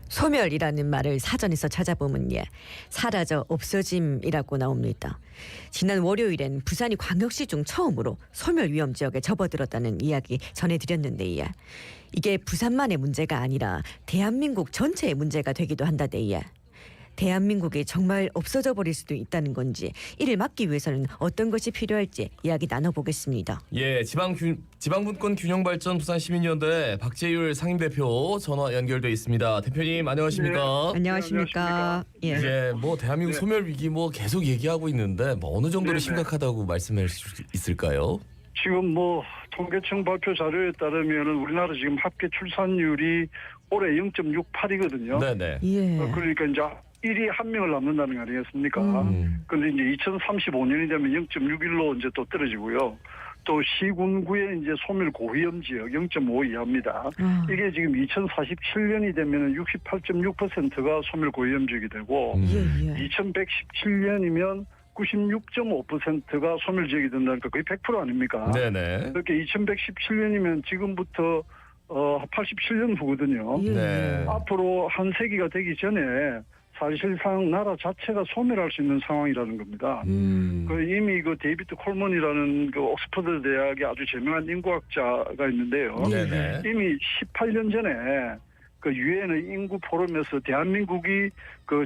소멸이라는 말을 사전에서 찾아보면 사라져 없어짐이라고 나옵니다. 지난 월요일엔 부산이 광역시 중 처음으로 소멸 위험 지역에 접어들었다는 이야기 전해드렸는데 이게 부산만의 문제가 아니라 대한민국 전체의 문제가 되기도 한다대. 대한민국이 정말 없어져 버릴 수도 있다는 건지 이를 막기 위해서는 어떤 것이 필요할지 이야기 나눠보겠습니다. 예, 지방분권 균형발전 부산시민연대 박재율 상임대표 전화 연결돼 있습니다. 대표님 안녕하십니까? 네, 안녕하십니까? 예. 이제 대한민국 소멸 위기 계속 얘기하고 있는데 어느 정도로 네네. 심각하다고 말씀할 수 있을까요? 지금 통계청 발표 자료에 따르면 우리나라 지금 합계 출산율이 올해 0.68이거든요. 네네. 예. 그러니까 이제 1위 한 명을 낳는다는 거 아니겠습니까? 그런데 이제 2035년이 되면 0.61로 이제 또 떨어지고요. 또 시군구에 이제 소멸 고위험 지역 0.5 이하입니다. 이게 지금 2047년이 되면 68.6%가 소멸 고위험 지역이 되고 2117년이면 96.5%가 소멸 지역이 된다니까 거의 100% 아닙니까? 네네. 그렇게 2117년이면 지금부터 87년 후거든요. 네. 앞으로 한 세기가 되기 전에 사실상 나라 자체가 소멸할 수 있는 상황이라는 겁니다. 이미 데이비드 콜먼이라는 옥스퍼드 대학의 아주 유명한 인구학자가 있는데요. 네네. 이미 18년 전에 유엔의 인구 포럼에서 대한민국이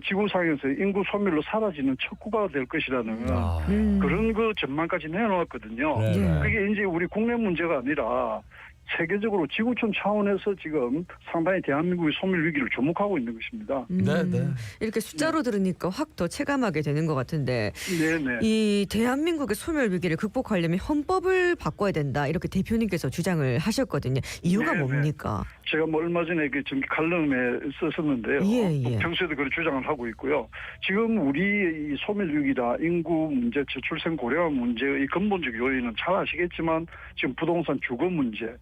지구상에서 인구 소멸로 사라지는 척구가 될 것이라는 그런 전망까지 내놓았거든요. 네네. 그게 이제 우리 국내 문제가 아니라 세계적으로 지구촌 차원에서 지금 상당히 대한민국의 소멸 위기를 주목하고 있는 것입니다. 네네. 이렇게 숫자로 들으니까 확 더 체감하게 되는 것 같은데 네네. 이 대한민국의 소멸 위기를 극복하려면 헌법을 바꿔야 된다 이렇게 대표님께서 주장을 하셨거든요. 이유가 네네. 뭡니까? 제가 얼마 전에 전기 칼럼에 썼었는데요. 예. 평소에도 그런 주장을 하고 있고요. 지금 우리의 이 소멸 위기다, 인구 문제, 저출생 고령화 문제의 근본적 요인은 잘 아시겠지만 지금 부동산 주거 문제,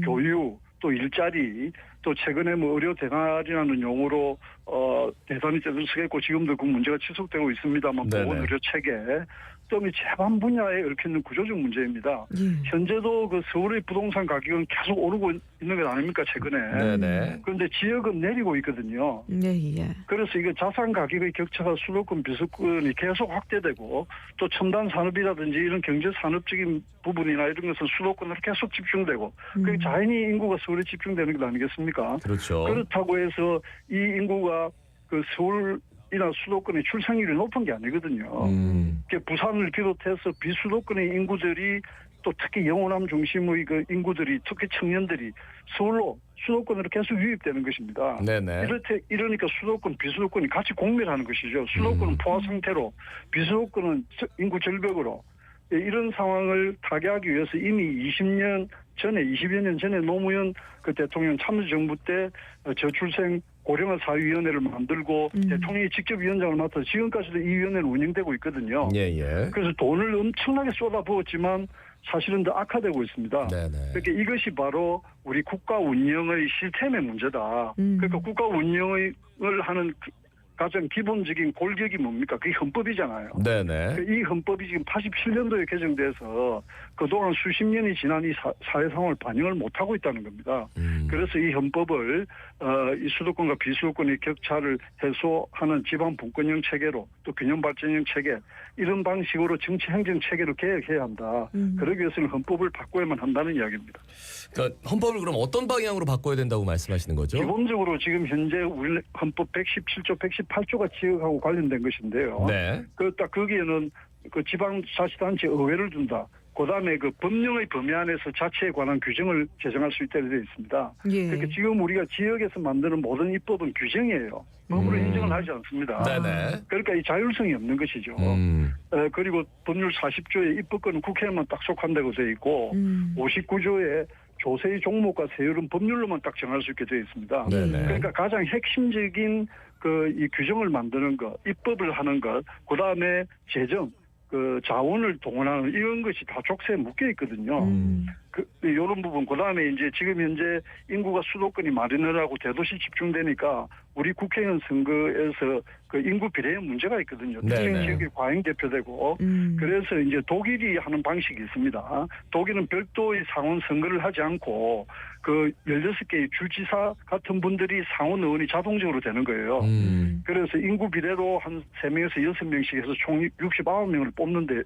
교육, 또 일자리, 또 최근에 의료 대가리라는 용어로 대단히 쓰겠고 지금도 그 문제가 지속되고 있습니다만 네네. 보건 의료 체계, 또 재반 분야에 얽혀있는 구조적 문제입니다. 현재도 서울의 부동산 가격은 계속 오르고 있는 것 아닙니까 최근에? 네네. 그런데 지역은 내리고 있거든요. 네, 예. 그래서 이게 자산 가격의 격차가 수도권 비수권이 계속 확대되고 또 첨단 산업이라든지 이런 경제 산업적인 부분이나 이런 것은 수도권으로 계속 집중되고 그게 자연히 인구가 서울에 집중되는 것 아니겠습니까? 그렇죠. 그렇다고 해서 이 인구가 서울이나 수도권의 출생률이 높은 게 아니거든요. 부산을 비롯해서 비수도권의 인구들이 또 특히 영호남 중심의 인구들이 특히 청년들이 수도권으로 계속 유입되는 것입니다. 네네. 이러니까 수도권, 비수도권이 같이 공멸하는 것이죠. 수도권은 포화 상태로 비수도권은 인구 절벽으로 이런 상황을 타개하기 위해서 이미 20여 년 전에 노무현 대통령 참여정부 때 저출생 고령화 사회위원회를 만들고 대통령이 직접 위원장을 맡아서 지금까지도 이 위원회는 운영되고 있거든요. 예예. 그래서 돈을 엄청나게 쏟아부었지만 사실은 더 악화되고 있습니다. 네네. 그러니까 이것이 바로 우리 국가 운영의 시스템의 문제다. 그러니까 국가 운영을 하는 가장 기본적인 골격이 뭡니까? 그게 헌법이잖아요. 네네. 이 헌법이 지금 87년도에 개정돼서 그동안 수십 년이 지난 이 사회 상황을 반영을 못하고 있다는 겁니다. 그래서 이 헌법을 이 수도권과 비수도권의 격차를 해소하는 지방 분권형 체계로 또 균형 발전형 체계 이런 방식으로 정치 행정 체계로 개혁해야 한다. 그러기 위해서는 헌법을 바꿔야만 한다는 이야기입니다. 그러니까 헌법을 그럼 어떤 방향으로 바꿔야 된다고 말씀하시는 거죠? 기본적으로 지금 현재 우리 헌법 117조, 118조가 지역하고 관련된 것인데요. 네. 거기에는 지방자치단체 의회를 둔다. 그다음에 법령의 범위 안에서 자치에 관한 규정을 제정할 수 있다고 되어 있습니다. 예. 그러니까 지금 우리가 지역에서 만드는 모든 입법은 규정이에요. 법으로 인정을 하지 않습니다. 네네. 그러니까 이 자율성이 없는 것이죠. 그리고 법률 40조의 입법권은 국회에만 딱 속한다고 되어 있고 59조에 조세의 종목과 세율은 법률로만 딱 정할 수 있게 되어 있습니다. 네네. 그러니까 가장 핵심적인 이 규정을 만드는 것, 입법을 하는 것, 그다음에 재정, 자원을 동원하는 이런 것이 다 족쇄에 묶여 있거든요. 이런 부분, 그 다음에 이제 지금 현재 인구가 수도권이 많이 늘어나고 대도시 집중되니까 우리 국회의원 선거에서 그 인구 비례에 문제가 있거든요. 특정 네네. 지역이 과잉 대표되고 그래서 이제 독일이 하는 방식이 있습니다. 독일은 별도의 상원 선거를 하지 않고 그 16개의 주지사 같은 분들이 상원 의원이 자동적으로 되는 거예요. 그래서 인구 비례로 한 3명에서 6명씩 해서 총 69명을 뽑는데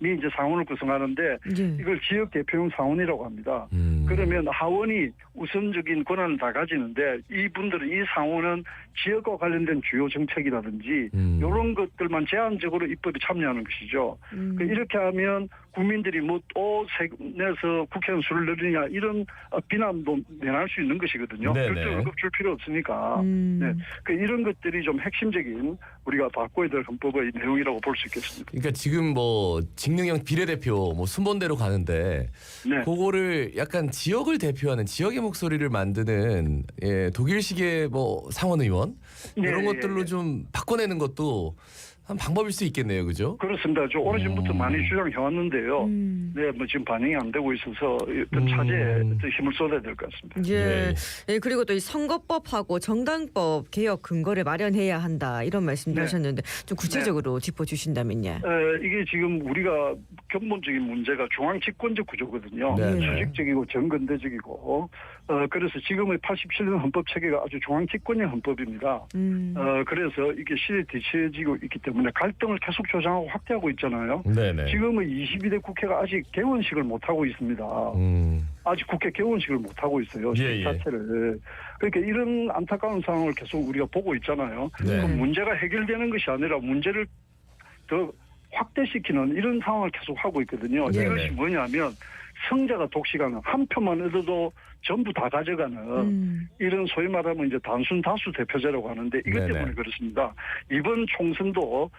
이제 상원을 구성하는데 예. 이걸 지역 대표용 상원이라고 합니다. 그러면 하원이 우선적인 권한을 다 가지는데 이분들은 이 상원은 지역과 관련된 주요 정책이라든지 이런 것들만 제한적으로 입법에 참여하는 것이죠. 이렇게 하면 국민들이 뭐 또 세내서 국회의원 수를 늘리냐 이런 비난도 내놓을 수 있는 것이거든요. 네네. 별도 월급 줄 필요 없으니까. 네. 이런 것들이 좀 핵심적인 우리가 바꿔야 될 헌법의 내용이라고 볼 수 있겠습니다. 그러니까 지금 뭐 직능형 비례대표 뭐 순번대로 가는데 네. 그거를 약간 지역을 대표하는 지역의 목소리를 만드는 독일식의 뭐 상원의원 이런 네, 것들로 예. 좀 바꿔내는 것도 한 방법일 수 있겠네요, 그죠? 그렇습니다. 저 오래전부터 많이 주장해왔는데요. 네, 뭐 지금 반영이 안 되고 있어서 어떤 차제에 어떤 힘을 쏟아야 될 것 같습니다. 예. 예. 예, 그리고 또 이 선거법하고 정당법 개혁 근거를 마련해야 한다 이런 말씀도 네. 하셨는데 좀 구체적으로 짚어주신다면요. 이게 지금 우리가 근본적인 문제가 중앙 집권적 구조거든요. 네, 네. 수직적이고 정근대적이고 그래서 지금의 87년 헌법 체계가 아주 중앙 집권형 헌법입니다. 그래서 이게 시대에 뒤처지고 있기 때문에 갈등을 계속 조장하고 확대하고 있잖아요. 네네. 지금의 22대 국회가 아직 개원식을 못하고 있습니다. 아직 국회 개원식을 못하고 있어요. 예, 예. 자체를. 그러니까 이런 안타까운 상황을 계속 우리가 보고 있잖아요. 네. 그 문제가 해결되는 것이 아니라 문제를 더 확대시키는 이런 상황을 계속 하고 있거든요. 네네. 이것이 뭐냐면 성자가 독식하는 한 표만 얻어도 전부 다 가져가는 이런 소위 말하면 이제 단순 다수 대표제라고 하는데 이것 네네. 때문에 그렇습니다. 이번 총선도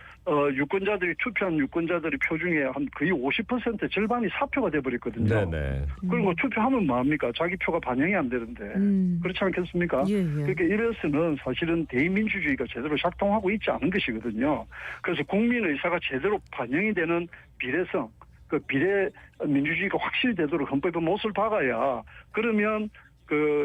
유권자들이 투표한 유권자들의 표 중에 한 거의 50% 절반이 사표가 돼버렸거든요. 네네. 그리고 투표하면 뭐합니까? 자기 표가 반영이 안 되는데 그렇지 않겠습니까? 예, 예. 그러니까 이래서는 사실은 대의민주주의가 제대로 작동하고 있지 않은 것이거든요. 그래서 국민 의사가 제대로 반영이 되는 비례성, 그 비례 민주주의가 확실히 되도록 헌법에 못을 박아야 그러면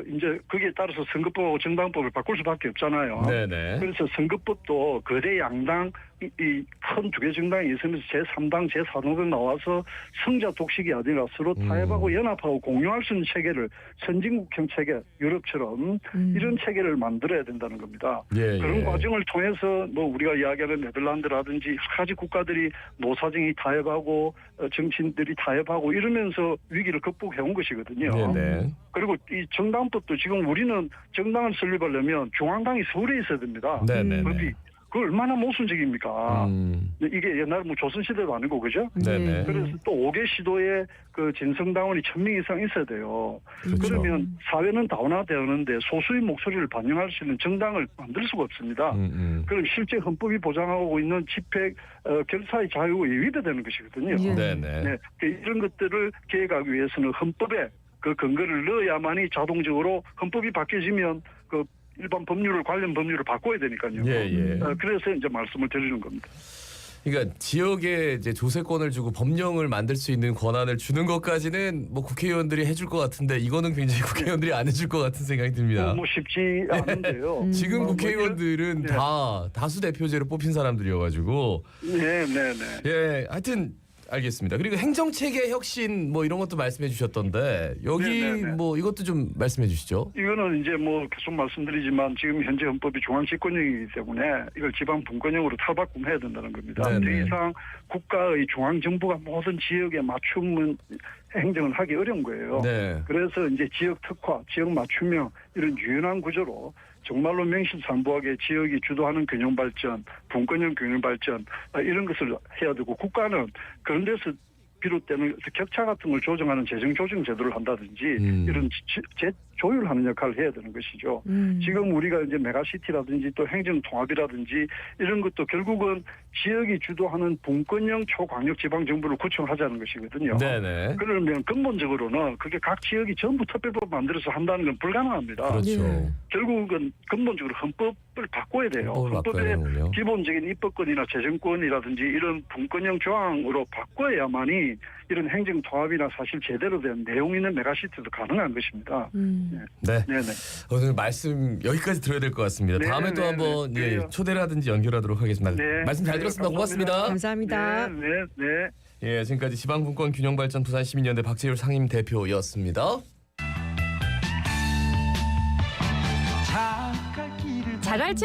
이제 거기에 따라서 선거법하고 정당법을 바꿀 수밖에 없잖아요. 네네. 그래서 선거법도 거대 양당 이 큰 두 개 정당이 있으면서 제3당, 제4당으로 나와서 성자 독식이 아니라 서로 타협하고 연합하고 공유할 수 있는 체계를 선진국형 체계, 유럽처럼 이런 체계를 만들어야 된다는 겁니다. 예, 그런 예. 과정을 통해서 뭐 우리가 이야기하는 네덜란드라든지 여러 가지 국가들이 노사정이 타협하고 정치인들이 타협하고 이러면서 위기를 극복해온 것이거든요. 네네. 그리고 이 정당법도 지금 우리는 정당을 설립하려면 중앙당이 서울에 있어야 됩니다. 네네네. 법이 그 얼마나 모순적입니까? 음. 이게 옛날 뭐 조선시대도 아니고 그죠? 네네. 그래서 또 5개 시도에 그 진성당원이 1000명 이상 있어야 돼요. 그렇죠. 그러면 사회는 다원화되었는데 소수의 목소리를 반영할 수 있는 정당을 만들 수가 없습니다. 그럼 실제 헌법이 보장하고 있는 집회 결사의 자유가 위배되는 것이거든요. 예. 네네. 네, 이런 것들을 계획하기 위해서는 헌법에 그 근거를 넣어야만이 자동적으로 헌법이 바뀌어지면 그 일반 법률을 관련 법률을 바꿔야 되니까요. 예, 예. 그래서 이제 말씀을 드리는 겁니다. 그러니까 지역에 이제 조세권을 주고 법령을 만들 수 있는 권한을 주는 것까지는 뭐 국회의원들이 해줄 것 같은데 이거는 굉장히 국회의원들이 안 해줄 것 같은 생각이 듭니다. 뭐 쉽지 않은데요. 지금 뭐 국회의원들은 네. 다 다수 대표제로 뽑힌 사람들이어가지고 네. 예 하여튼 알겠습니다. 그리고 행정체계 혁신 뭐 이런 것도 말씀해 주셨던데 여기 네네네. 뭐 이것도 좀 말씀해 주시죠. 이거는 이제 뭐 계속 말씀드리지만 지금 현재 헌법이 중앙 집권형이기 때문에 이걸 지방 분권형으로 탈바꿈해야 된다는 겁니다. 네네. 더 이상 국가의 중앙 정부가 모든 지역에 맞춤 행정을 하기 어려운 거예요. 네. 그래서 이제 지역 특화, 지역 맞춤형 이런 유연한 구조로 정말로 명실상부하게 지역이 주도하는 균형 발전, 분권형 균형 발전 이런 것을 해야 되고 국가는 그런 데서 비롯되는 격차 같은 걸 조정하는 재정 조정 제도를 한다든지 이런 조율하는 역할을 해야 되는 것이죠. 지금 우리가 이제 메가시티라든지 또 행정통합이라든지 이런 것도 결국은 지역이 주도하는 분권형 초광역지방정부를 구축하자는 것이거든요. 네네. 그러면 근본적으로는 그게 각 지역이 전부 특별법 만들어서 한다는 건 불가능합니다. 그렇죠. 네. 결국은 근본적으로 헌법을 바꿔야 돼요. 헌법을 바꿔야 헌법의 되는군요. 기본적인 입법권이나 재정권이라든지 이런 분권형 조항으로 바꿔야만이 이런 행정통합이나 사실 제대로 된 내용 있는 메가시티도 가능한 것입니다. 네. 네네. 오늘 말씀 여기까지 들어야 될 것 같습니다. 네, 다음에 또 네, 한번 네. 예, 그래요. 초대라든지 연결하도록 하겠습니다. 네. 말씀 잘 네, 들었습니다. 고맙습니다. 감사합니다. 네, 네, 네. 예, 지금까지 지방분권 균형발전 부산시민연대 박재율 상임 대표였습니다. 잘 알지